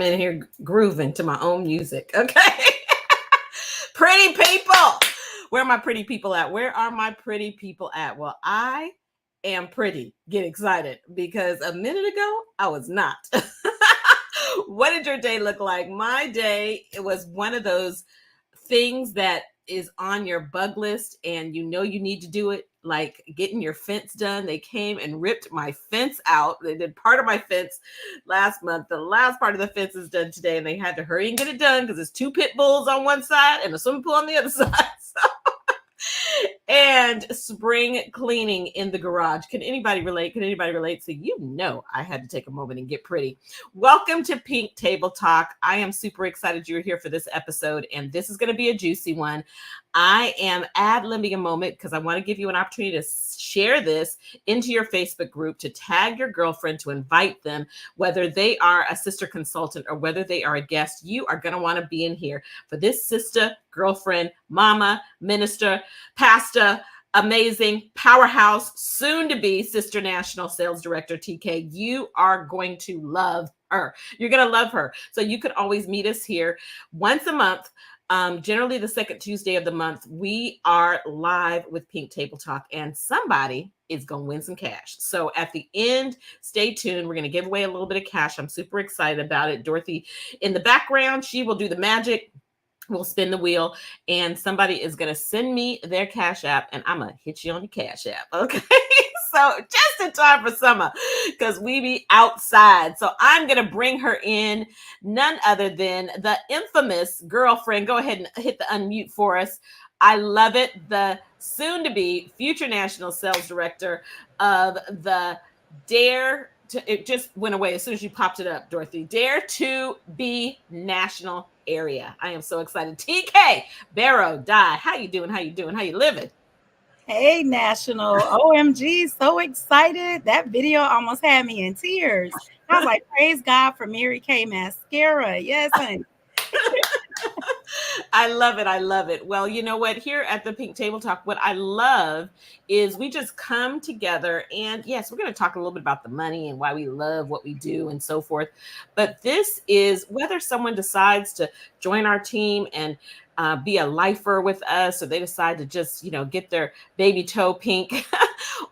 in here grooving to my own music. Okay. Pretty people. Where are my pretty people at? Where are my pretty people at? Well, I am pretty. Get excited because a minute ago, I was not. What did your day look like? My day, it was one of those things that is on your bug list and you know you need to do it, like getting your fence done. They came and ripped my fence out. They did part of my fence last month. The last part of the fence is done today, and they had to hurry and get it done because there's 2 pit bulls on one side and a swimming pool on the other side. So, and spring cleaning in the garage. Can anybody relate? Can anybody relate? So you know I had to take a moment and get pretty. Welcome to Pink Table Talk. I am super excited you're here for this episode, and this is going to be a juicy one. I am ad-libbing a moment because I want to give you an opportunity to share this into your Facebook group, to tag your girlfriend, to invite them, whether they are a sister consultant or whether they are a guest. You are going to want to be in here for this sister, girlfriend, mama, minister, pastor, amazing powerhouse, soon to be Sister National Sales Director TK. You are going to love her. You're going to love her. So you could always meet us here once a month. Generally the second Tuesday of the month, we are live with Pink Table Talk, and somebody is going to win some cash. So at the end, stay tuned. We're going to give away a little bit of cash. I'm super excited about it. Dorothy in the background, she will do the magic. We'll spin the wheel, and somebody is going to send me their Cash App, and I'm going to hit you on your Cash App. Okay. So just in time for summer, because we be outside. So I'm going to bring her in, none other than the infamous girlfriend. Go ahead and hit the unmute for us. I love it. The soon to be future national sales director of the Dare to, it just went away as soon as you popped it up, Dorothy. Dare to be national area. I am so excited. TK Barrow-Dye. How you doing? How you doing? How you living? Hey, National. OMG, so excited. That video almost had me in tears. I was like, praise God for Mary Kay mascara. Yes, honey. I love it. I love it. Well, you know what? Here at the Pink Table Talk, what I love is we just come together, and yes, we're going to talk a little bit about the money and why we love what we do and so forth. But this is whether someone decides to join our team and be a lifer with us, or they decide to just, get their baby toe pink,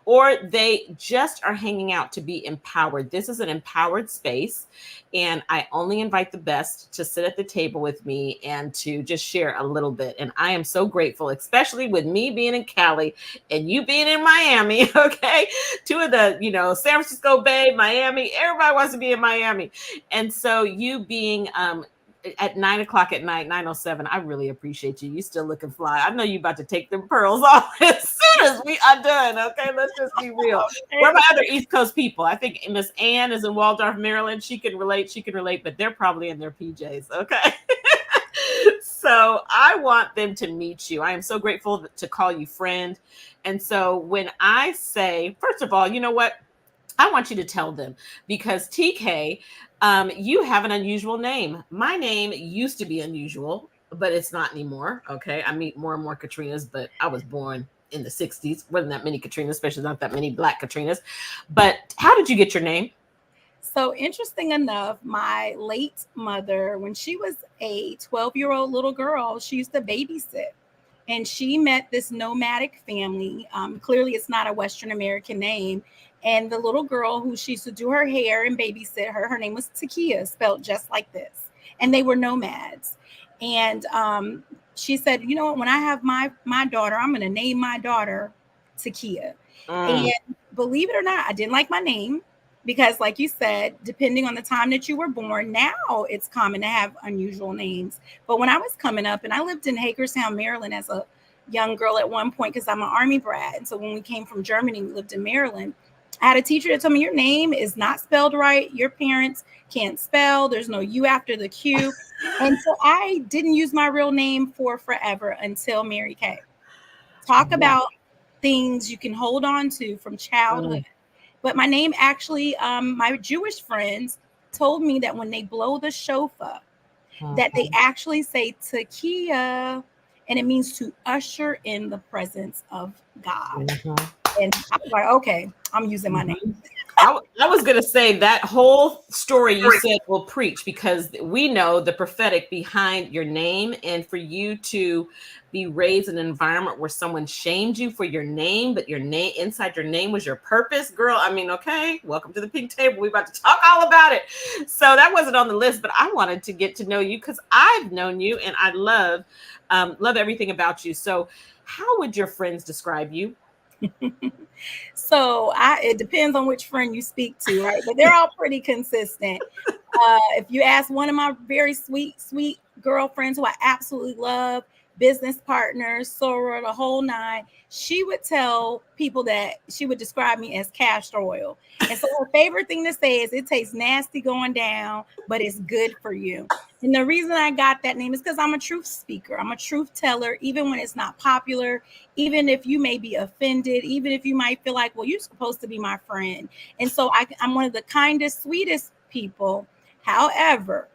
or they just are hanging out to be empowered. This is an empowered space, and I only invite the best to sit at the table with me and to just share a little bit. And I am so grateful, especially with me being in Cali and you being in Miami. Okay. 2 of the, San Francisco Bay, Miami, everybody wants to be in Miami. And so you being, at 9:00 at night, 9:07. I really appreciate you. You still looking fly. I know you about to take them pearls off as soon as we are done. Okay, let's just be real. Okay. Where are my other East Coast people? I think Miss Ann is in Waldorf, Maryland. She can relate, but they're probably in their PJs. Okay. So I want them to meet you. I am so grateful to call you friend. And so when I say, first of all, you know what? I want you to tell them, because TK, you have an unusual name. My name used to be unusual, but it's not anymore. Okay. I meet more and more Katrinas, but I was born in the 60s. Wasn't that many Katrinas, especially not that many Black Katrinas. But how did you get your name? So interesting enough, my late mother, when she was a 12-year-old little girl, she used to babysit. And she met this nomadic family. Clearly, it's not a Western American name. And the little girl who she used to do her hair and babysit her name was Tiqkia, spelled just like this. And they were nomads. And she said, you know what, when I have my daughter, I'm going to name my daughter Tiqkia. And believe it or not, I didn't like my name because, like you said, depending on the time that you were born, now it's common to have unusual names. But when I was coming up, and I lived in Hagerstown, Maryland as a young girl at one point because I'm an Army brat. And so when we came from Germany, we lived in Maryland. I had a teacher that told me your name is not spelled right. Your parents can't spell. There's no U after the Q. And so I didn't use my real name for forever until Mary Kay. Talk about things you can hold on to from childhood. But my name actually, my Jewish friends told me that when they blow the shofar, that they actually say Tiqkia, and it means to usher in the presence of God. And I was like, okay, I'm using my name. I was going to say that whole story you said will preach, because we know the prophetic behind your name, and for you to be raised in an environment where someone shamed you for your name, but your name, inside your name, was your purpose, girl. I mean, okay, welcome to the pink table. We're about to talk all about it. So that wasn't on the list, but I wanted to get to know you because I've known you and I love everything about you. So how would your friends describe you? So it depends on which friend you speak to, right? But they're all pretty consistent. If you ask one of my very sweet girlfriends who I absolutely love, business partners, Sora, the whole nine, she would tell people that she would describe me as castor oil. And so her favorite thing to say is it tastes nasty going down, but it's good for you. And the reason I got that name is because I'm a truth speaker. I'm a truth teller, even when it's not popular, even if you may be offended, even if you might feel like, well, you're supposed to be my friend. And so I'm one of the kindest, sweetest people. However,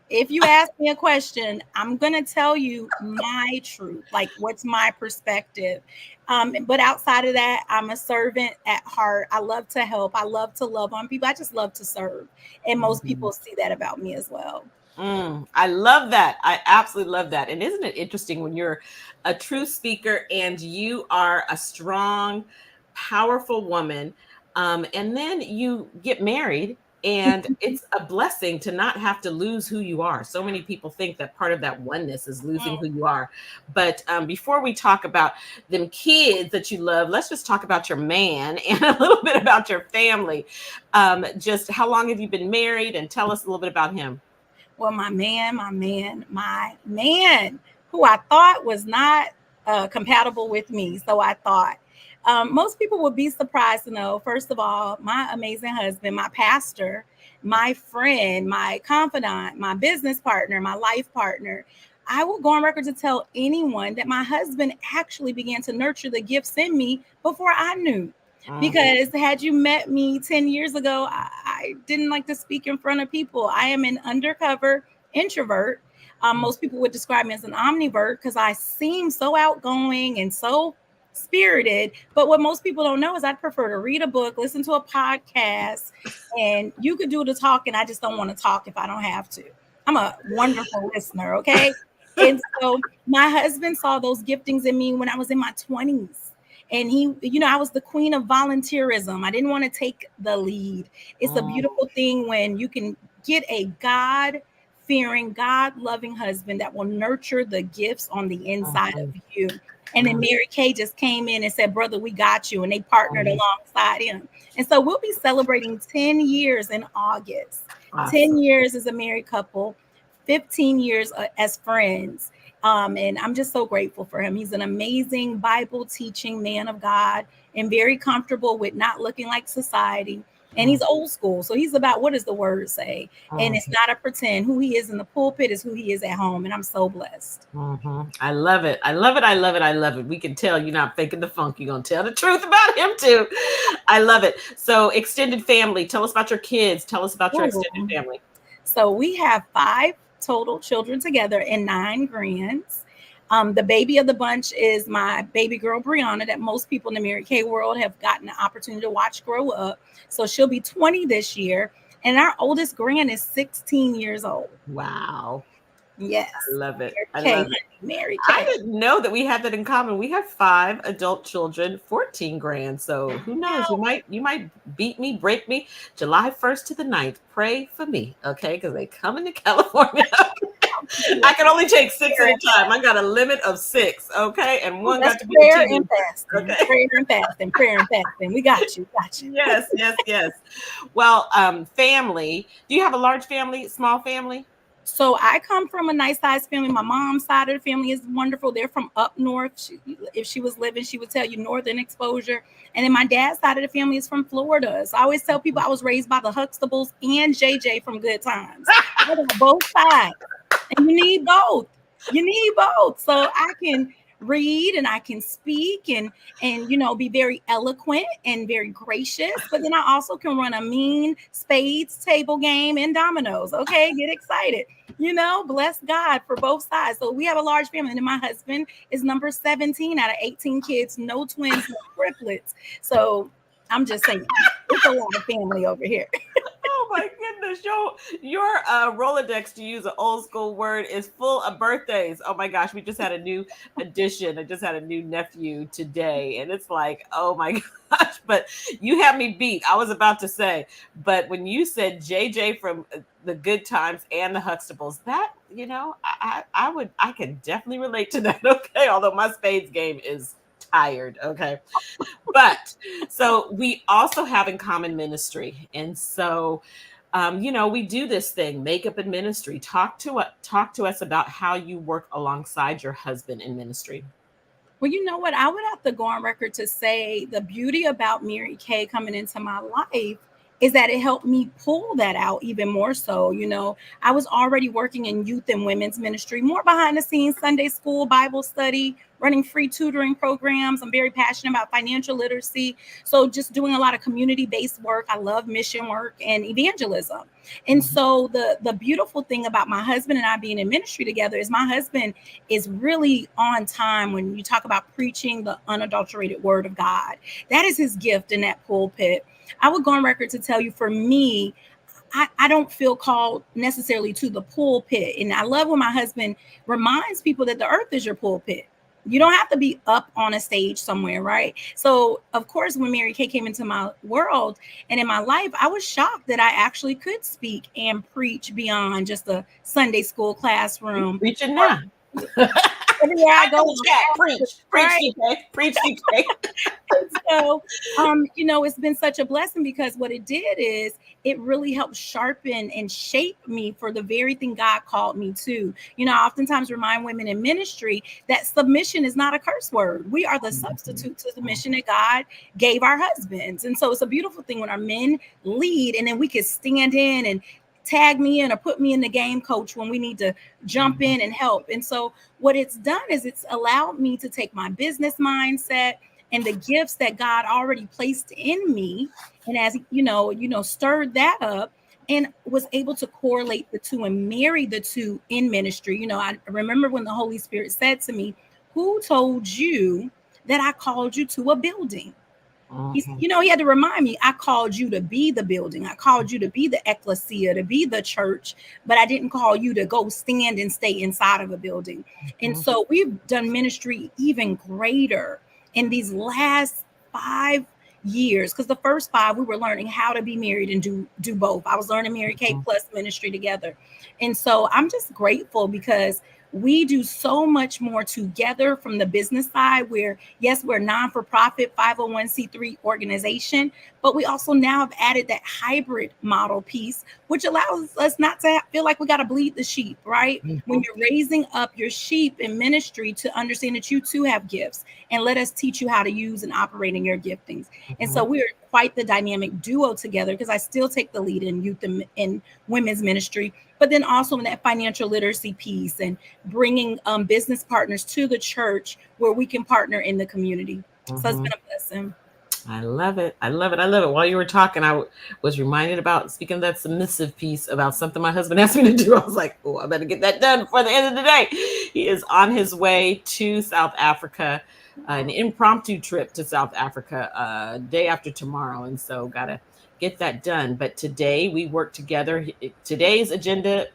if you ask me a question, I'm going to tell you my truth, like what's my perspective. But outside of that, I'm a servant at heart. I love to help. I love to love on people. I just love to serve. And most people see that about me as well. I love that. I absolutely love that. And isn't it interesting when you're a true speaker and you are a strong, powerful woman, and then you get married, and it's a blessing to not have to lose who you are. So many people think that part of that oneness is losing who you are. But before we talk about them kids that you love, let's just talk about your man and a little bit about your family. Just how long have you been married, and tell us a little bit about him. Well, my man, who I thought was not compatible with me. So I thought most people would be surprised to know, first of all, my amazing husband, my pastor, my friend, my confidant, my business partner, my life partner. I will go on record to tell anyone that my husband actually began to nurture the gifts in me before I knew. Because had you met me 10 years ago, I didn't like to speak in front of people. I am an undercover introvert. Most people would describe me as an omnivert because I seem so outgoing and so spirited. But what most people don't know is I'd prefer to read a book, listen to a podcast, and you could do the talking. I just don't want to talk if I don't have to. I'm a wonderful listener, okay? And so my husband saw those giftings in me when I was in my 20s. And he, I was the queen of volunteerism. I didn't want to take the lead. It's a beautiful thing when you can get a God-fearing, God-loving husband that will nurture the gifts on the inside of you. And then Mary Kay just came in and said, brother, we got you. And they partnered alongside him. And so we'll be celebrating 10 years in August. 10 years as a married couple, 15 years as friends. And I'm just so grateful for him. He's an amazing Bible teaching man of God and very comfortable with not looking like society. And he's old school. So he's about, what does the word say? And it's not a pretend. Who he is in the pulpit is who he is at home. And I'm so blessed. I love it. I love it. I love it. I love it. We can tell you're not faking the funk. You're going to tell the truth about him too. I love it. So extended family, tell us about your kids. Tell us about your extended family. So we have 5 total children together and 9 grands. The baby of the bunch is my baby girl, Brianna, that most people in the Mary Kay world have gotten the opportunity to watch grow up. So she'll be 20 this year. And our oldest grand is 16 years old. Wow. Yes. I love it. I love it. Mary Kay. I didn't know that we had that in common. We have 5 adult children, 14 grand. So who knows? You might beat me, break me. July 1st to the 9th. Pray for me, okay? Because they coming to California. I can only take 6 at a time. I got a limit of 6, okay? And one got to be prayer and fasting. Okay? Prayer and fasting. We got you. Yes. Well, family. Do you have a large family, small family? So I come from a nice sized family. My mom's side of the family is wonderful. They're from up north. If she was living, she would tell you northern exposure. And then my dad's side of the family is from Florida. So I always tell people I was raised by the Huxtables and JJ from Good Times. I got both sides. And you need both. So I can read and I can speak and be very eloquent and very gracious, but then I also can run a mean spades table game and dominoes. Okay, get excited. Bless God for both sides. So we have a large family, and my husband is number 17 out of 18 kids, no twins, no triplets. So I'm just saying. It's a lot of family over here. Oh my goodness, your Rolodex, to use an old school word, is full of birthdays. Oh my gosh, we just had a new addition. I just had a new nephew today, and it's like, oh my gosh. But you have me beat. I was about to say, but when you said JJ from the Good Times and the Huxtables, that I can definitely relate to that. Okay, although my spades game is tired. Okay. But so we also have in common ministry. And so, we do this thing, makeup and ministry. Talk to us about how you work alongside your husband in ministry. Well, you know what? I would have to go on record to say the beauty about Mary Kay coming into my life is that it helped me pull that out even more so. I was already working in youth and women's ministry, more behind the scenes, Sunday school, Bible study, running free tutoring programs. I'm very passionate about financial literacy. So just doing a lot of community-based work. I love mission work and evangelism. And so the beautiful thing about my husband and I being in ministry together is my husband is really on time when you talk about preaching the unadulterated word of God. That is his gift in that pulpit. I would go on record to tell you, for me, I don't feel called necessarily to the pulpit. And I love when my husband reminds people that the earth is your pulpit. You don't have to be up on a stage somewhere, right? So, of course, when Mary Kay came into my world and in my life, I was shocked that I actually could speak and preach beyond just a Sunday school classroom. Preaching now. Everywhere I go, preach, TK, preach, TK. So, it's been such a blessing because what it did is it really helped sharpen and shape me for the very thing God called me to. I oftentimes remind women in ministry that submission is not a curse word. We are the substitute to the mission that God gave our husbands. And so it's a beautiful thing when our men lead and then we can stand in and tag me in or put me in the game, coach, when we need to jump in and help. And so what it's done is it's allowed me to take my business mindset and the gifts that God already placed in me, and as stirred that up and was able to correlate the two and marry the two in ministry. I remember when the Holy Spirit said to me, "Who told you that I called you to a building?" He had to remind me, I called you to be the building. I called you to be the ecclesia, to be the church, but I didn't call you to go stand and stay inside of a building. And so we've done ministry even greater in these last 5 years, because the first 5 we were learning how to be married and do both. I was learning Mary Kay plus ministry together. And so I'm just grateful because we do so much more together from the business side where, yes, we're a non-for-profit 501c3 organization, but we also now have added that hybrid model piece, which allows us not to feel like we got to bleed the sheep, right? When you're raising up your sheep in ministry to understand that you too have gifts and let us teach you how to use and operate in your giftings. And so we're quite the dynamic duo together because I still take the lead in youth and women's ministry, but then also in that financial literacy piece and bringing business partners to the church where we can partner in the community. So it's been a blessing. I love it. I love it. I love it. While you were talking, I was reminded about, speaking of that submissive piece, about something my husband asked me to do. I was like, oh, I better get that done before the end of the day. He is on his way to South Africa, an impromptu trip to South Africa day after tomorrow. And so got to get that done. But today we work together. Today's agenda,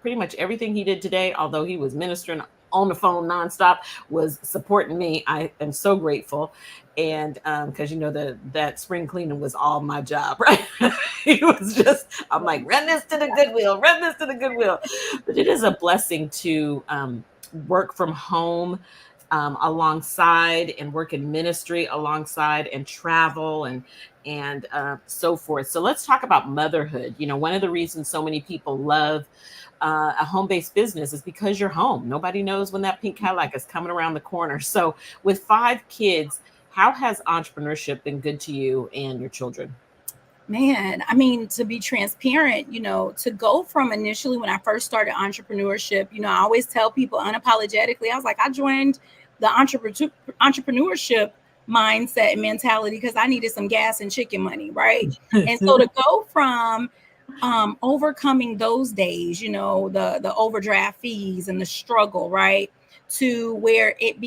pretty much everything he did today, although he was ministering on the phone nonstop, was supporting me. I am so grateful. And because that spring cleaning was all my job, right? He was just, I'm like, run this to the Goodwill. But it is a blessing to work from home alongside and work in ministry alongside and travel and so forth. So let's talk about motherhood. One of the reasons so many people love a home-based business is because you're home. Nobody knows when that pink Cadillac is coming around the corner. So with 5 kids, how has entrepreneurship been good to you and your children? Man, I mean, to be transparent, to go from initially when I first started entrepreneurship, I always tell people unapologetically, I was like, I joined the entrepreneurship mindset and mentality because I needed some gas and chicken money, right? And so to go from overcoming those days, the overdraft fees and the struggle, right? To where it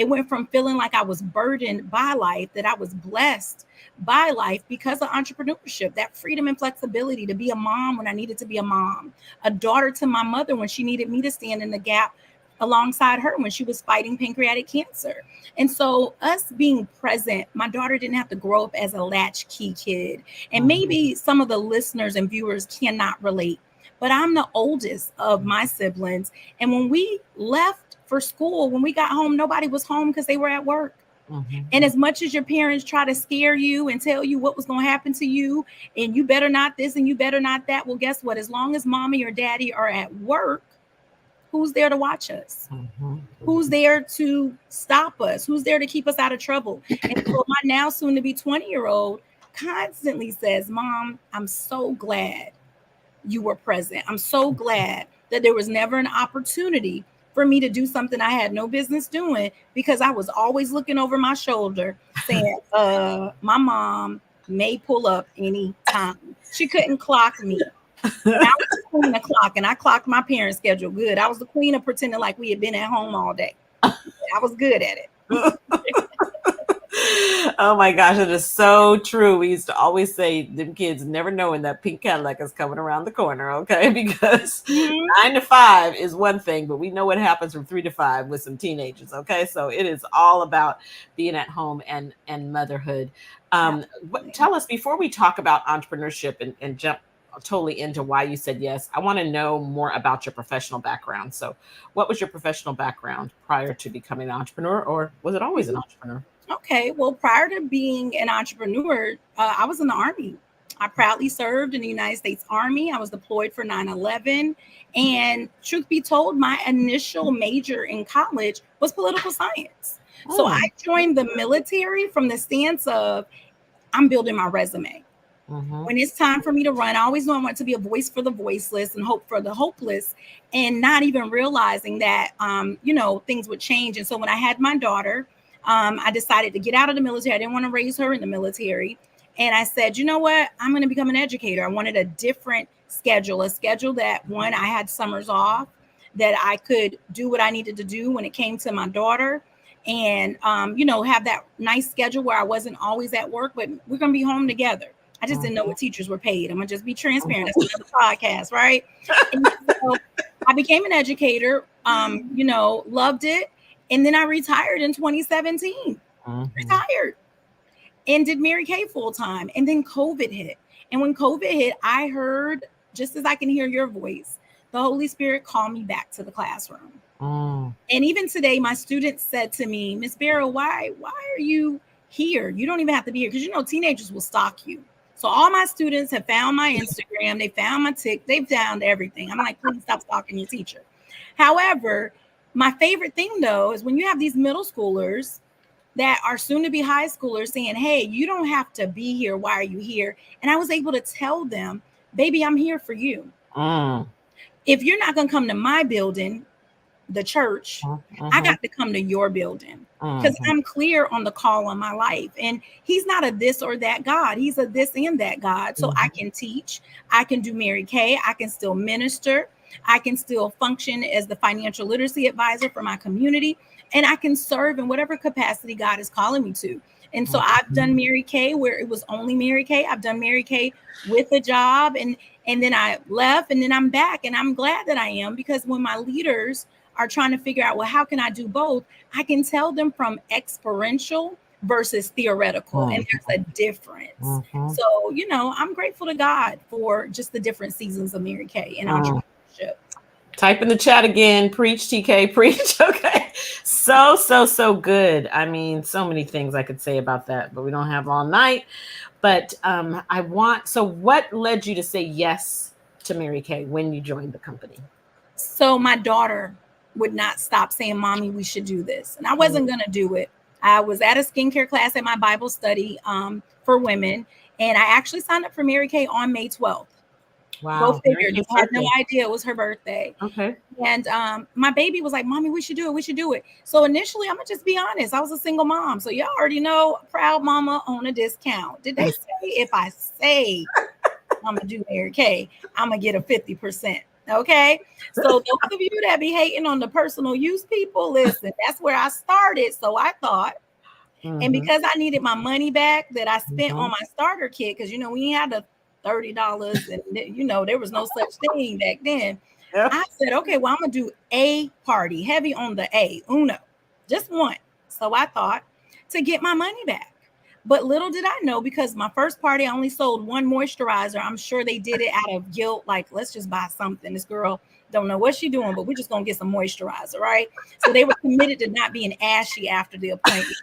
went from feeling like I was burdened by life, that I was blessed by life because of entrepreneurship, that freedom and flexibility to be a mom when I needed to be a mom, a daughter to my mother when she needed me to stand in the gap alongside her when she was fighting pancreatic cancer. And so us being present, my daughter didn't have to grow up as a latchkey kid. And maybe some of the listeners and viewers cannot relate, but I'm the oldest of my siblings. And when we left for school, when we got home, nobody was home because they were at work. And as much as your parents try to scare you and tell you what was going to happen to you, and you better not this and you better not that, well, guess what? As long as mommy or daddy are at work, who's there to watch us? Who's there to stop us? Who's there to keep us out of trouble? And so my now soon to be 20-year-old constantly says, Mom, I'm so glad you were present. I'm so glad that there was never an opportunity for me to do something I had no business doing, because I was always looking over my shoulder saying, my mom may pull up any time. She couldn't clock me. I was the queen of clock, and I clocked my parents' schedule good. I was the queen of pretending like we had been at home all day. I was good at it. Oh my gosh, it is so true. We used to always say, them kids never knowing that pink Cadillac is coming around the corner, okay? Because 9 to 5 is one thing, but we know what happens from 3 to 5 with some teenagers, okay? So it is all about being at home and motherhood. Tell us, before we talk about entrepreneurship and jump totally into why you said yes, I want to know more about your professional background. So what was your professional background prior to becoming an entrepreneur, or was it always an entrepreneur? Okay, well, prior to being an entrepreneur, I was in the Army. I proudly served in the United States Army. I was deployed for 9/11. And truth be told, my initial major in college was political science. So I joined the military from the stance of, I'm building my resume. When it's time for me to run, I always knew I wanted to be a voice for the voiceless and hope for the hopeless, and not even realizing that, things would change. And so when I had my daughter, I decided to get out of the military. I didn't want to raise her in the military. And I said, you know what? I'm going to become an educator. I wanted a different schedule, a schedule that, one, I had summers off, that I could do what I needed to do when it came to my daughter, and, have that nice schedule where I wasn't always at work, but we're going to be home together. I just didn't know what teachers were paid. I'm going to just be transparent. That's another podcast, right? And so I became an educator, loved it. And then I retired in 2017, retired, and did Mary Kay full time. And then COVID hit. And when COVID hit, I heard, just as I can hear your voice, the Holy Spirit called me back to the classroom. And even today, my students said to me, Miss Barrow, why are you here? You don't even have to be here, because, teenagers will stalk you. So all my students have found my Instagram. They found my TikTok. They've found everything. I'm like, please stop stalking your teacher. However, my favorite thing, though, is when you have these middle schoolers that are soon to be high schoolers saying, hey, you don't have to be here. Why are you here? And I was able to tell them, baby, I'm here for you. If you're not going to come to my building, the church, I got to come to your building, because I'm clear on the call on my life. And he's not a this or that God. He's a this and that God. So I can teach, I can do Mary Kay, I can still minister, I can still function as the financial literacy advisor for my community, and I can serve in whatever capacity God is calling me to. And so I've done Mary Kay where it was only Mary Kay. I've done Mary Kay with a job, and then I left, and then I'm back. And I'm glad that I am, because when my leaders are trying to figure out, well, how can I do both? I can tell them from experiential versus theoretical, and there's a difference. So, I'm grateful to God for just the different seasons of Mary Kay and entrepreneurship. Type in the chat again, preach, TK, preach. Okay. So good. I mean, so many things I could say about that, but we don't have all night. But so what led you to say yes to Mary Kay when you joined the company? So my daughter would not stop saying, Mommy, we should do this. And I wasn't going to do it. I was at a skincare class at my Bible study for women. And I actually signed up for Mary Kay on May 12th. Wow. Go figure. You had no idea it was her birthday. Okay. And my baby was like, Mommy, we should do it. We should do it. So initially, I'm going to just be honest. I was a single mom. So y'all already know, proud mama on a discount. Did they say if I say I'm gonna do Mary Kay. I'm gonna get a 50%. Okay. So those of you that be hating on the personal use people, listen, that's where I started. So I thought, and because I needed my money back that I spent on my starter kit, because we had the $30 and there was no such thing back then. Yep. I said, okay, well, I'm gonna do a party, heavy on the uno, just one. So I thought, to get my money back. But little did I know, because my first party, I only sold one moisturizer. I'm sure they did it out of guilt. Like, let's just buy something. This girl don't know what she's doing, but we're just going to get some moisturizer, right? So they were committed to not being ashy after the appointment.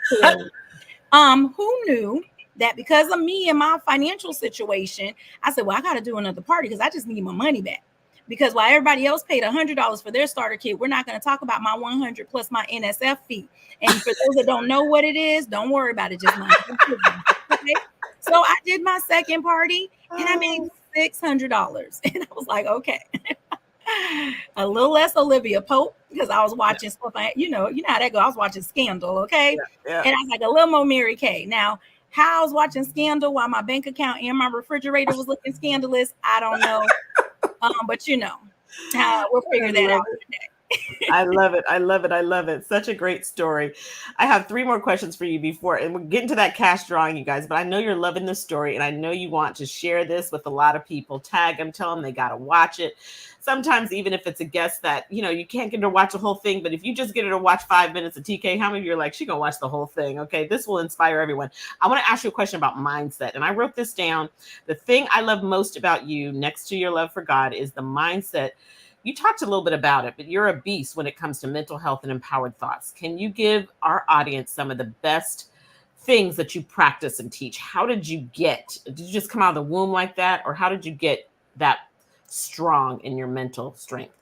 Who knew that because of me and my financial situation, I said, well, I got to do another party because I just need my money back. Because while everybody else paid $100 for their starter kit, we're not going to talk about my $100 plus my NSF fee. And for those that don't know what it is, don't worry about it. Just okay? So I did my second party and I made $600. And I was like, okay, a little less Olivia Pope, because I was watching stuff. You know how that goes. I was watching Scandal. Okay. Yeah. And I was like, a little more Mary Kay. Now, how I was watching Scandal while my bank account and my refrigerator was looking scandalous, I don't know. But we'll figure that out today. I love it. I love it. I love it. Such a great story. I have 3 more questions for you before, and we're getting to that cash drawing, you guys, but I know you're loving this story and I know you want to share this with a lot of people. Tag them, tell them they got to watch it. Sometimes even if it's a guest that, you can't get her to watch the whole thing, but if you just get her to watch 5 minutes of TK, how many of you are like, she gonna watch the whole thing? Okay, this will inspire everyone. I want to ask you a question about mindset, and I wrote this down. The thing I love most about you, next to your love for God, is the mindset. You talked a little bit about it, but you're a beast when it comes to mental health and empowered thoughts. Can you give our audience some of the best things that you practice and teach? How did you did you just come out of the womb like that? Or how did you get that strong in your mental strength?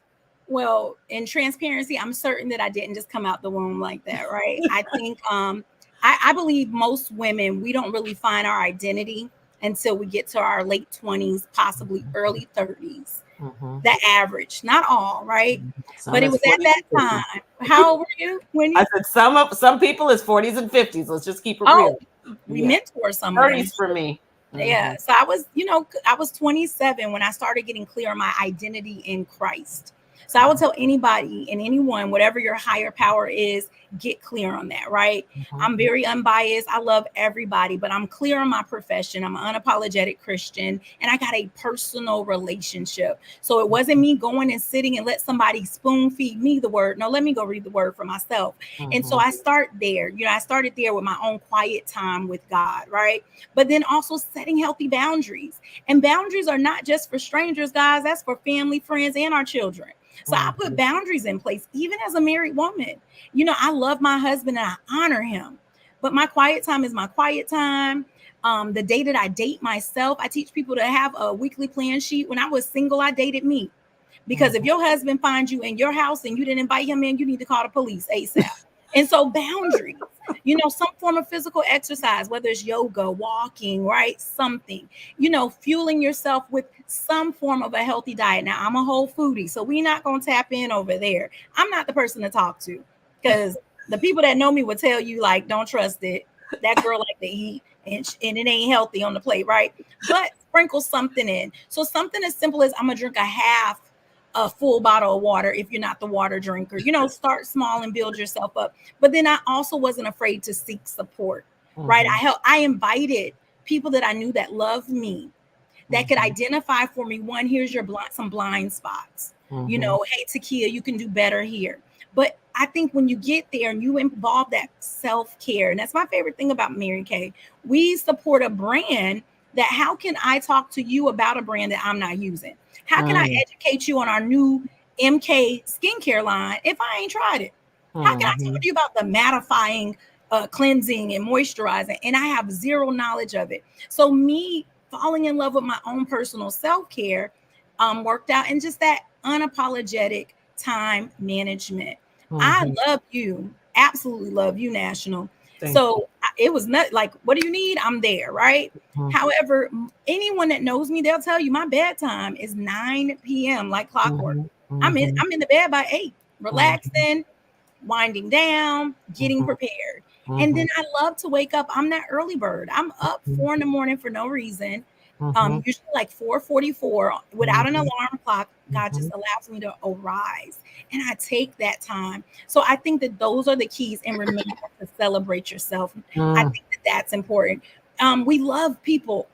Well, in transparency, I'm certain that I didn't just come out the womb like that, right? I think I believe most women, we don't really find our identity until we get to our late 20s, possibly early 30s. The average, not all, right? But it was at that time. How old were you when you? I said some people is 40s and 50s. Let's just keep it real. We mentor some 30s for me. Yeah. So I was, I was 27 when I started getting clear on my identity in Christ. So I would tell anybody and anyone, whatever your higher power is, get clear on that, right? I'm very unbiased. I love everybody, but I'm clear on my profession. I'm an unapologetic Christian, and I got a personal relationship. So it wasn't me going and sitting and let somebody spoon feed me the word. No, let me go read the word for myself. And so I start there. I started there with my own quiet time with God, right? But then also setting healthy boundaries. And boundaries are not just for strangers, guys. That's for family, friends, and our children. So I put boundaries in place, even as a married woman. I love my husband and I honor him, but my quiet time is my quiet time. The day that I date myself, I teach people to have a weekly plan sheet. When I was single, I dated me, because if your husband finds you in your house and you didn't invite him in, you need to call the police ASAP. And so boundaries, some form of physical exercise, whether it's yoga, walking, right? Something, fueling yourself with some form of a healthy diet. Now, I'm a whole foodie, so we're not going to tap in over there. I'm not the person to talk to, because the people that know me will tell you, like, don't trust it. That girl like to eat and it ain't healthy on the plate, right? But sprinkle something in. So something as simple as I'm going to drink a full bottle of water if you're not the water drinker. Start small and build yourself up. But then I also wasn't afraid to seek support, right? I invited people that I knew that loved me, that could identify for me. One, here's some blind spots. Hey, Takia, you can do better here. But I think when you get there and you involve that self-care, and that's my favorite thing about Mary Kay, we support a brand that, how can I talk to you about a brand that I'm not using? How can I educate you on our new MK skincare line if I ain't tried it? How can I talk to you about the mattifying, cleansing and moisturizing, and I have zero knowledge of it? So me falling in love with my own personal self-care worked out, and just that unapologetic time management. I love you. Absolutely love you, National. So it was not like, what do you need? I'm there, right? However, anyone that knows me, they'll tell you my bedtime is 9 p.m. like clockwork. I'm in the bed by 8, relaxing, winding down, getting prepared. And then I love to wake up. I'm that early bird. I'm up 4 a.m. for no reason. Usually like 4:44 without an alarm clock. God just Mhm. allows me to arise, and I take that time. So I think that those are the keys. And remember to celebrate yourself. I Mm. think that that's important. We love people,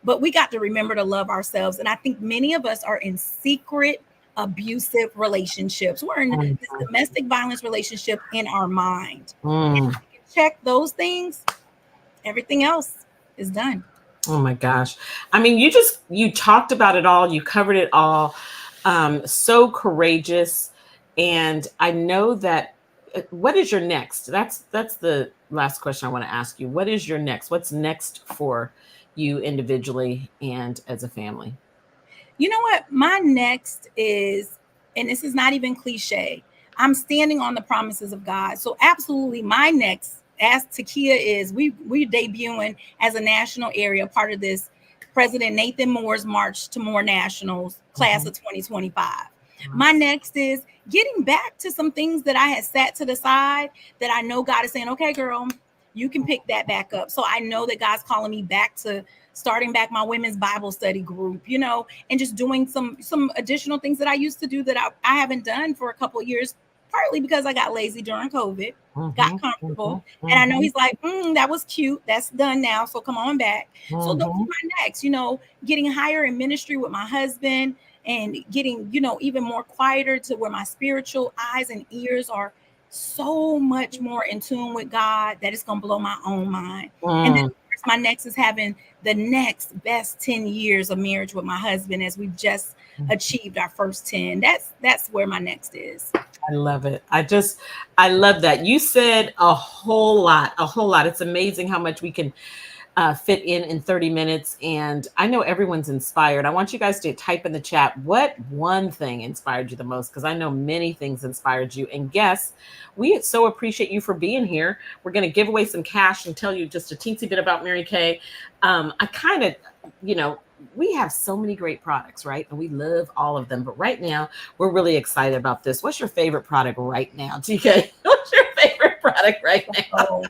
but we got to remember to love ourselves. And I think many of us are in secret abusive relationships. We're in Mm. this domestic violence relationship in our mind. And Mm. if we can check those things, everything else is done. Oh my gosh. I mean, you talked about it all, you covered it all. So courageous. And I know that what is your next? That's the last question I want to ask you. What is your next? What's next for you individually and as a family? You know what? My next is, and this is not even cliche, I'm standing on the promises of God. So absolutely my next, as TIQkia is, we're debuting as a national area, part of this President Nathan Moore's March to More Nationals class Mhm. of 2025. My next is getting back to some things that I had set to the side that I know God is saying, okay, girl, you can pick that back up. So I know that God's calling me back to starting back my women's Bible study group, and just doing some additional things that I used to do that I haven't done for a couple of years, partly because I got lazy during COVID, got Mhm. comfortable. Mhm. And I know Mhm. he's like, that was cute. That's done now. So come on back. So those are Mhm. my next, getting higher in ministry with my husband and getting, even more quieter to where my spiritual eyes and ears are so much more in tune with God that it's going to blow my own mind. And then Mm. of course, my next is having the next best 10 years of marriage with my husband as we've just achieved our first 10. That's where my next is. I love it. I love that. You said a whole lot, a whole lot. It's amazing how much we can fit in 30 minutes. And I know everyone's inspired. I want you guys to type in the chat what one thing inspired you the most, because I know many things inspired you. And guess, we so appreciate you for being here. We're going to give away some cash and tell you just a teensy bit about Mary Kay. I kind of, you know, we have so many great products, right? And we love all of them. But right now, we're really excited about this. What's your favorite product right now, TK? What's your favorite product right now? So,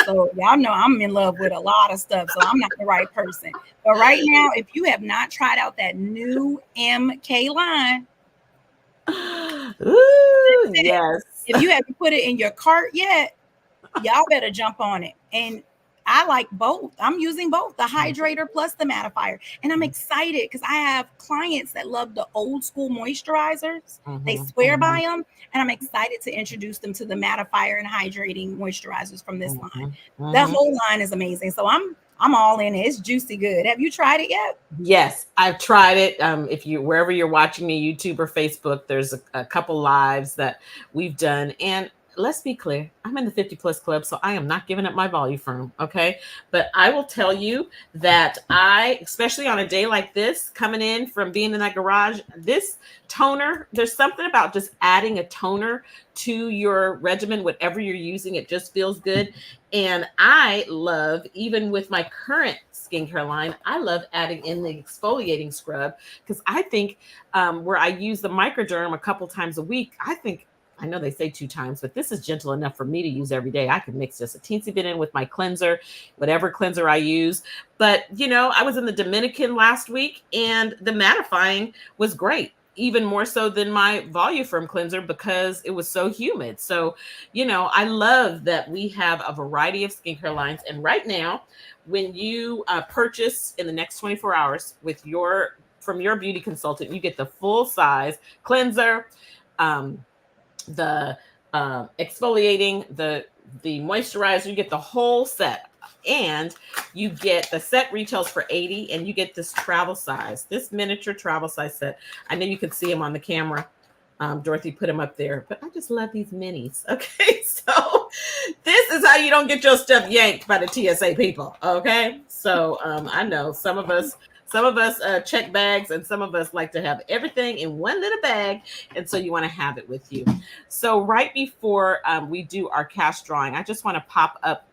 so y'all know I'm in love with a lot of stuff. So I'm not the right person. But right now, if you have not tried out that new MK line, Ooh, yes. if you haven't put it in your cart yet, y'all better jump on it. And I like both. I'm using both the hydrator plus the mattifier. And I'm excited because I have clients that love the old school moisturizers. They swear by them. And I'm excited to introduce them to the mattifier and hydrating moisturizers from this line. The whole line is amazing. So I'm all in it. It's juicy good. Have you tried it yet? Yes, I've tried it. If you wherever you're watching me, YouTube or Facebook, there's a couple lives that we've done. And let's be clear, I'm in the 50 plus club, so I am not giving up my volume firm. Okay. But I will tell you that especially on a day like this, coming in from being in that garage, this toner, there's something about just adding a toner to your regimen, whatever you're using, it just feels good. And I love, even with my current skincare line, I love adding in the exfoliating scrub because I think where I use the microderm a couple times a week, I know they say 2 times, but this is gentle enough for me to use every day. I can mix just a teensy bit in with my cleanser, whatever cleanser I use. But, I was in the Dominican last week and the mattifying was great, even more so than my Voluform cleanser because it was so humid. So, I love that we have a variety of skincare lines. And right now, when you purchase in the next 24 hours from your beauty consultant, you get the full size cleanser, the exfoliating, the moisturizer, you get the whole set. And you get the set retails for 80 and you get this travel size, this miniature travel size set. I know you can see them on the camera. Dorothy put them up there, but I just love these minis. Okay, so this is how you don't get your stuff yanked by the TSA people. Okay, so I know some of us check bags, and some of us like to have everything in one little bag, and so you want to have it with you. So right before we do our cash drawing, I just want to pop up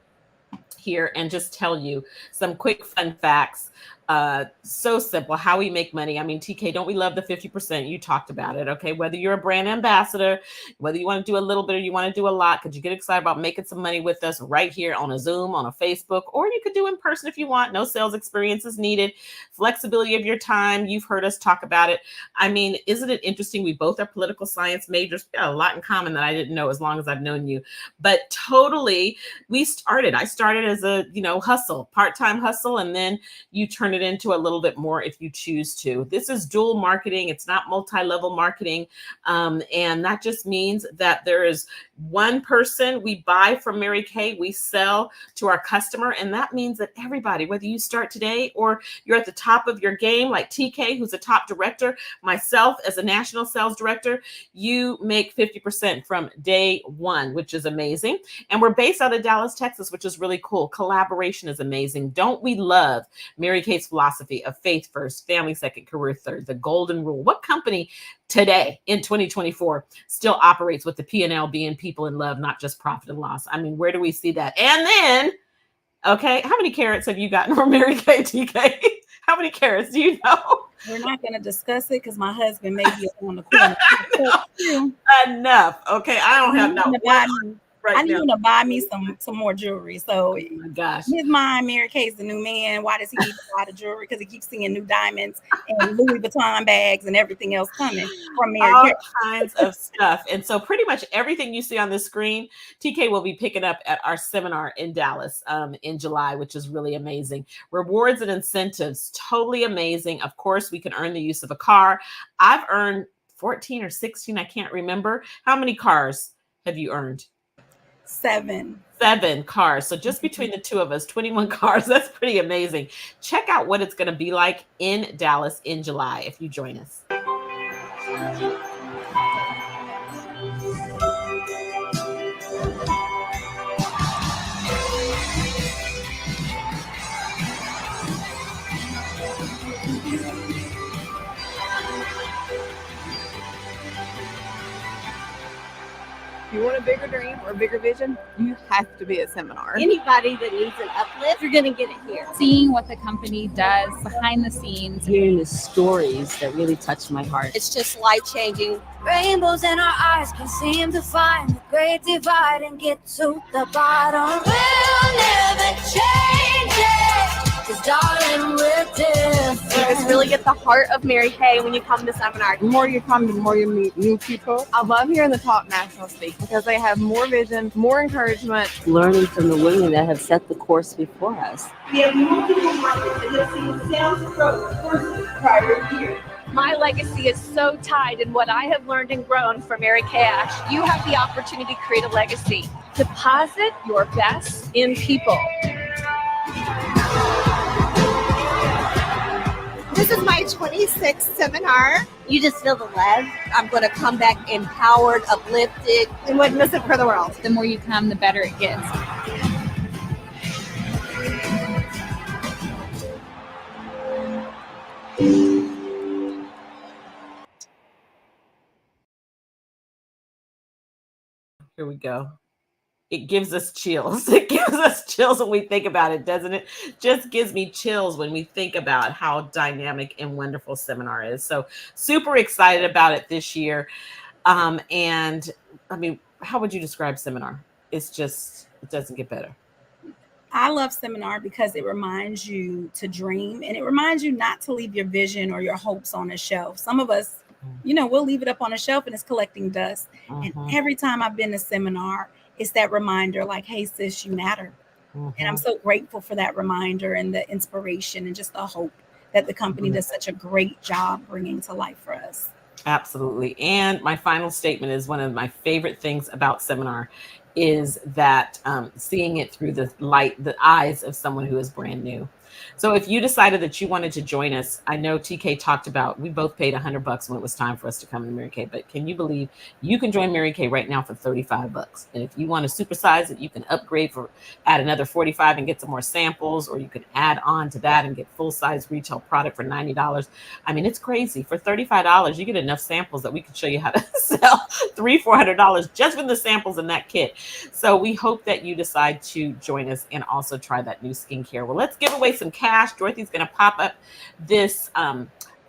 here and just tell you some quick fun facts So simple. How we make money. I mean, TK, don't we love the 50%? You talked about it. Okay. Whether you're a brand ambassador, whether you want to do a little bit or you want to do a lot, could you get excited about making some money with us right here on a Zoom, on a Facebook, or you could do in person if you want. No sales experience is needed. Flexibility of your time. You've heard us talk about it. I mean, isn't it interesting? We both are political science majors. We got a lot in common that I didn't know as long as I've known you. But totally, I started as a, hustle, part-time hustle, and then you turn it into a little bit more if you choose to. This is dual marketing. It's not multi-level marketing. And that just means that there is one person we buy from Mary Kay, we sell to our customer. And that means that everybody, whether you start today or you're at the top of your game, like TK, who's a top director, myself as a national sales director, you make 50% from day one, which is amazing. And we're based out of Dallas, Texas, which is really cool. Collaboration is amazing. Don't we love Mary Kay's philosophy of faith first, family second, career third, the golden rule? What company today in 2024 still operates with the P&L being people in love, not just profit and loss? I mean, where do we see that? And then, okay, how many carrots have you gotten from Mary Kay, TK? How many carrots do you know? We're not going to discuss it because my husband may be on the corner. Enough. Okay, I don't have no. I need him to buy me some more jewelry. So, oh my gosh, his mind, Mary Kay's the new man. Why does he need to buy the jewelry? Because he keeps seeing new diamonds and Louis Vuitton bags and everything else coming from Mary Kay. All kinds of stuff. And so pretty much everything you see on the screen, TK will be picking up at our seminar in Dallas in July, which is really amazing. Rewards and incentives, totally amazing. Of course, we can earn the use of a car. I've earned 14 or 16. I can't remember. How many cars have you earned? 7 cars. So just between the two of us, 21 cars. That's pretty amazing. Check out what it's going to be like in Dallas in July if you join us. If you want a bigger dream or a bigger vision, you have to be at seminar. Anybody that needs an uplift, you're going to get it here. Seeing what the company does behind the scenes. Hearing the stories that really touch my heart. It's just life-changing. Rainbows in our eyes can seem to find the great divide and get to the bottom. We'll never change it, 'cause darling, we're different. You just really get the heart of Mary Kay when you come to seminar. The more you come, the more you meet new people. I love hearing the top nationals speak because they have more vision, more encouragement. Learning from the women that have set the course before us. We have multiple markets that have seen sales growth versus prior year. My legacy is so tied in what I have learned and grown from Mary Kay Ash. You have the opportunity to create a legacy. Deposit your best in people. This is my 26th seminar. You just feel the love. I'm going to come back empowered, uplifted, and wouldn't miss it for the world. The more you come, the better it gets. Here we go. It gives us chills. It gives us chills when we think about it, doesn't it? Just gives me chills when we think about how dynamic and wonderful seminar is. So super excited about it this year. And I mean, how would you describe seminar? It's just, it doesn't get better. I love seminar because it reminds you to dream, and it reminds you not to leave your vision or your hopes on a shelf. Some of us, we'll leave it up on a shelf and it's collecting dust. And every time I've been to seminar, it's that reminder like, hey, sis, you matter. And I'm so grateful for that reminder and the inspiration and just the hope that the company does such a great job bringing to life for us. Absolutely. And my final statement is one of my favorite things about seminar is that seeing it through the eyes of someone who is brand new. So if you decided that you wanted to join us, I know TK talked about, we both paid $100 when it was time for us to come to Mary Kay, but can you believe you can join Mary Kay right now for $35? And if you want to supersize it, you can upgrade add another 45 and get some more samples, or you can add on to that and get full-size retail product for $90. I mean, it's crazy. For $35, you get enough samples that we could show you how to sell $300-400 just with the samples in that kit. So we hope that you decide to join us and also try that new skincare. Well, let's give away some some cash. Dorothy's going to pop up this,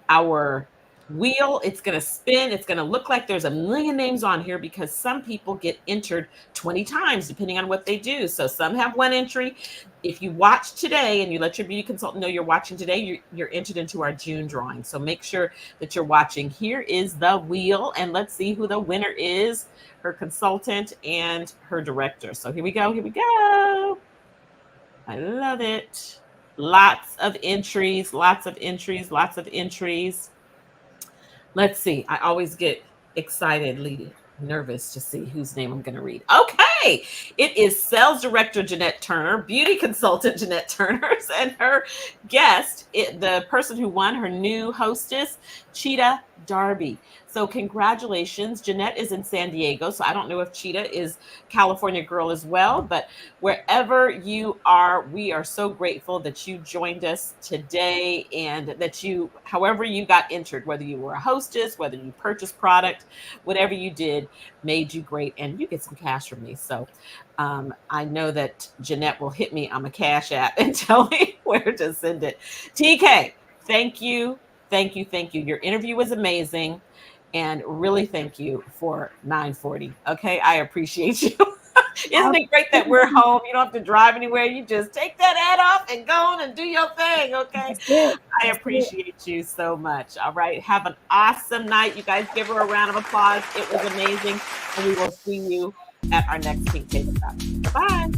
our wheel. It's going to spin. It's going to look like there's a million names on here because some people get entered 20 times depending on what they do. So some have one entry. If you watch today and you let your beauty consultant know you're watching today, you're entered into our June drawing. So make sure that you're watching. Here is the wheel, and let's see who the winner is, her consultant and her director. So here we go. Here we go. I love it. Lots of entries, lots of entries, lots of entries. Let's see. I always get excitedly nervous to see whose name I'm going to read. Okay. It is sales director Jeanette Turner, beauty consultant Jeanette Turner, and her guest, the person who won, her new hostess, Cheetah Darby. So congratulations. Jeanette is in San Diego. So I don't know if Cheetah is California girl as well, but wherever you are, we are so grateful that you joined us today and that you, however you got entered, whether you were a hostess, whether you purchased product, whatever you did made you great, and you get some cash from me. So I know that Jeanette will hit me on my Cash App and tell me where to send it. TK, thank you. Thank you. Thank you. Your interview was amazing. And really thank you for 940. Okay. I appreciate you. Isn't it great that we're home? You don't have to drive anywhere. You just take that ad off and go on and do your thing. Okay. I appreciate you so much. All right. Have an awesome night. You guys give her a round of applause. It was amazing. And we will see you at our next Pink Table Talk. Bye.